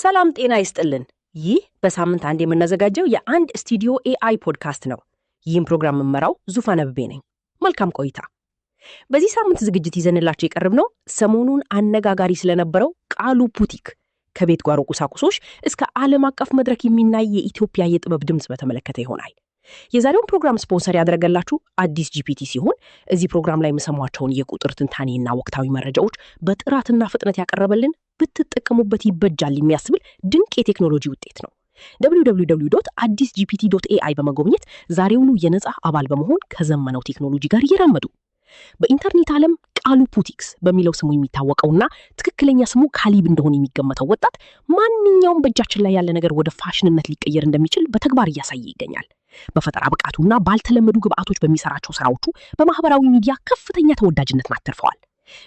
ሰላም ጤና ይስጥልን። ይህ በሳምንት አንድ የምናዘጋጀው የአንድ ስቱዲዮ ኤአይ ፖድካስት ነው። ይህም ፕሮግራም መመራው ዙፋን አበቤ ነኝ። መልካም ቆይታ። በዚህ ሳምንት ዝግጅት ይዘንላችሁ የቀረብነው ሰሞኑን አነጋጋሪ ስለነበረው ቃሉ ፑቲክ ከቤት ጓሮ ቁሳቁሶች እስከ ዓለም አቀፍ መድረክ የሚናይ የኢትዮጵያ የጥበብ ድምጽ በተመለከተ ይሆናል። የዛሬውን ፕሮግራም ስፖንሰር ያደረገላችሁ አዲስ ጂፒቲ ሲሆን እዚህ ፕሮግራም ላይ የምሰሟቸውን የቁጥር ትንታኔና ወቅታዊ መረጃዎች በጥራትና ፍጥነት ያቀረበልን ብትጠቀሙበት ይበጃል የሚያስብል ድንቅ የቴክኖሎጂ ውጤት ነው። www.addisgpt.ai በመጎብኘት ዛሬውኑ የነጻ አባል በመሆን ከዘመነው ቴክኖሎጂ ጋር ይራመዱ። በኢንተርኔት ዓለም ቃሉ ፑቲክስ በሚለው ስሙ የሚታወቀውና ትክክለኛ ስሙ ካሊብ እንደሆነ የሚገመተው ወጣት ማንኛውም በእጃችን ላይ ያለ ነገር ወደ ፋሽንነት ሊቀየር እንደሚችል በተግባር እያሳየ ይገኛል። በፈጠራ ብቃቱና ባልተለመዱ ግብአቶች በሚሰራቸው ስራዎቹ በማህበራዊ ሚዲያ ከፍተኛ ተወዳጅነትን አትርፈዋል።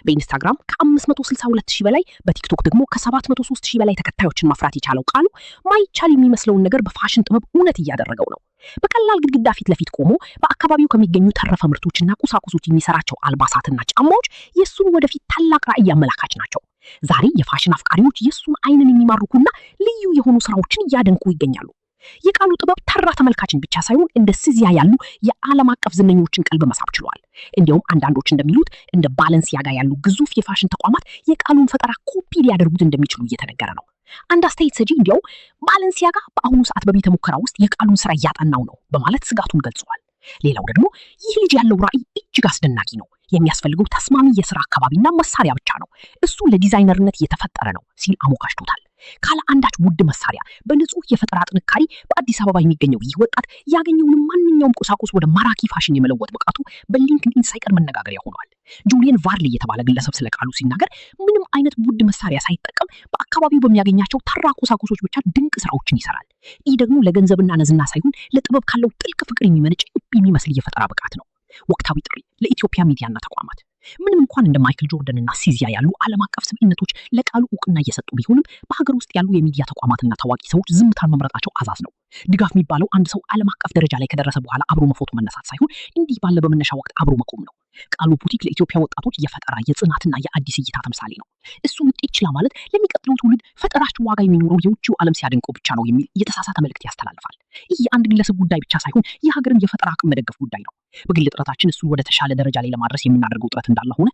በኢንስታግራም ከ562,000 በላይ በቲክቶክ ደግሞ ከ703,000 በላይ ተከታዮችን ማፍራት የቻለው ቃሉ ማይቻል የሚመስለውን ነገር በፋሽን ጥበብ እውነት እያደረገው ነው። በቀላል ግድግዳ ፊት ለፊት ቆሞ በአካባቢው ከሚገኙ ተረፈ ምርቶችና ቁሳቁሶች የሚሰራቸው አልባሳትና ጫማዎች የሱን ወደፊት ታላቅ ራዕይ አመላካች ናቸው። ዛሬ የፋሽን አፍቃሪዎች የሱን አይንን የሚማርኩና ልዩ የሆኑ ስራዎችን እያደንቁ ይገኛሉ። የቃሉ ጥበብ ተራ ተመልካችን ብቻ ሳይሆን እንደ ሲዚያ ያሉ የዓለም አቀፍ ዝነኞችን ቀልብ መሳብ ችሏል። እንዲያውም አንዳንዶች እንደሚሉት እንደ ባለንሲያጋ ያሉ ግዙፍ የፋሽን ተቋማት የቃሉን ፈጠራ ኮፒ ሊያደርጉት እንደሚችሉ እየተነገረ ነው። አንድ አስተያየት ሰጪ እንዲያው ባለንሲያጋ በአሁኑ ሰዓት በቤተ ሙከራ ውስጥ የቃሉን ስራ እያጠናው ነው በማለት ስጋቱን ገልጿል። ሌላው ደግሞ ይህ ልጅ ያለው ራዕይ እጅግ አስደናቂ ነው፣ የሚያስፈልገው ተስማሚ የስራ አካባቢና መሳሪያ ብቻ ነው፣ እሱ ለዲዛይነርነት የተፈጠረ ነው ሲል አሞካሽቶታል። ካለ አንዳች ውድ መሳሪያ በንጹህ የፈጠራ ጥንካሬ በአዲስ አበባ የሚገኘው ይህ ወጣት ያገኘውን ማንኛውም ቁሳቁስ ወደ ማራኪ ፋሽን የመለወጥ ብቃቱ በሊንክድኢን ሳይቀር መነጋገሪያ ሆኗል። ጁሊየን ቫርሊ የተባለ ግለሰብ ስለ ቃሉ ሲናገር ምንም አይነት ውድ መሳሪያ ሳይጠቀም በአካባቢው በሚያገኛቸው ተራ ቁሳቁሶች ብቻ ድንቅ ስራዎችን ይሰራል። ይህ ደግሞ ለገንዘብና ነዝና ሳይሆን ለጥበብ ካለው ጥልቅ ፍቅር የሚመነጭ የሚመስል የፈጠራ ብቃት ነው። ወቅታዊ ጥሪ ለኢትዮጵያ ሚዲያና ተቋማት። ምንም እንኳን እንደ ማይክል ጆርደን እና ሲዚያ ያሉ ዓለም አቀፍ ስብዕነቶች ለቃሉ እውቅና እየሰጡ ቢሆንም በሀገር ውስጥ ያሉ የሚዲያ ተቋማትና ታዋቂ ሰዎች ዝምታን መምረጣቸው አዛዝ ነው። ድጋፍ የሚባለው አንድ ሰው ዓለም አቀፍ ደረጃ ላይ ከደረሰ በኋላ አብሮ መፎቶ መነሳት ሳይሆን እንዲህ ባለ በመነሻ ወቅት አብሮ መቆም ነው። ቃሉ ፑቲክ ለኢትዮጵያ ወጣቶች የፈጠራ የጽናትና የአዲስ እይታ ተምሳሌ ነው። እሱ ውጤት ይችላ ማለት ለሚቀጥለው ትውልድ ፈጠራችሁ ዋጋ የሚኖረው የውጭው ዓለም ሲያደንቀው ብቻ ነው የሚል የተሳሳተ መልእክት ያስተላልፋል። ይህ የአንድ ግለሰብ ጉዳይ ብቻ ሳይሆን የሀገርን የፈጠራ አቅም መደገፍ ጉዳይ ነው። በግል ጥረታችን እሱን ወደ ተሻለ ደረጃ ላይ ለማድረስ የምናደርገው ጥረት እንዳለ ሆነ